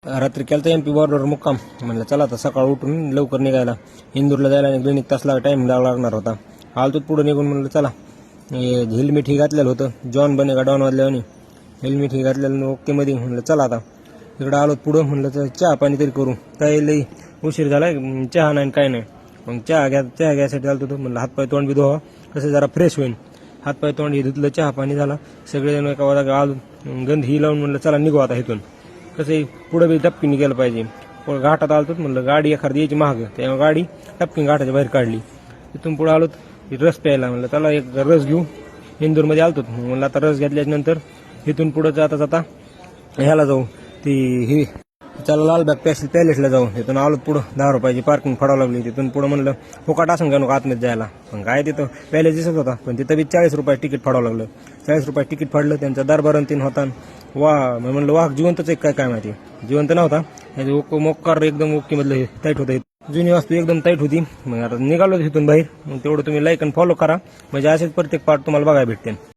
रात्री केलं तर MP बॉर्डरवर मुक्काम. म्हणलं चला आता सकाळ उठून लवकर निघायला. इंदूरला जायला 1-2 तास टाईम लागणार होता. आलतो पुढं निघून म्हणलं चला. हेल्मेट ही घातलेलं होतं. जॉन बने का डॉन वाजल्याने हेल्मेट ही घातलेलं ओकेमध्ये. म्हणलं चला आता इकडं आलो पुढं. म्हणलं तर चहा पाणी तरी करू. काय लई उशीर झाला, चहा नाही काय नाही. मग चहा घ्यायसाठी आलतो तो. म्हणलं हातपाय तोंड बी धुवा, कसं जरा फ्रेश होईल. हातपाय तोंड हे धुतलं, चहा पाणी झाला. सगळेजण एका वाजा आलो, गंध ही लावून म्हणलं चला निघू आता इथून. कसं पुढं बी टपकीने गेलं पाहिजे. घाटात आलतो म्हणलं गाडी एखादी यायची महाग, त्यामुळे गाडी टपकीने घाटाच्या बाहेर काढली. तिथून पुढे आलो रस प्यायला. म्हणलं चला एक रस घेऊ. इंदूरमध्ये आलतो म्हणलं आता रस घेतल्याच्या इथून पुढं जाता जाता ह्याला जाऊ, ती ही चला लालबाग पॅलेसला जाऊ. तिथून आलो पुढं 10 रुपयाची पार्किंग फाडावं लागली. तिथून पुढं म्हणलं फुकाट असं का नको आतमध्ये जायला. पण काय तिथं पॅलेस दिसत होता, पण तिथं बी 40 रुपये तिकीट फाडावं लागलं. 40 रुपये तिकीट फाडलं. त्यांचा दरबार 3 होता. म्हणलं वाघ जिवंतच एक काय माहिती, जिवंत नव्हता. मोक्कार एकदम ओके मधलं टाईट होतं. जुनी वस्तू एकदम टाईट होती. मग आता निघालो तिथून बाहेर. मग तेवढं तुम्ही लाईक आणि फॉलो करा, म्हणजे असेच प्रत्येक पार्ट तुम्हाला बघायला भेटते.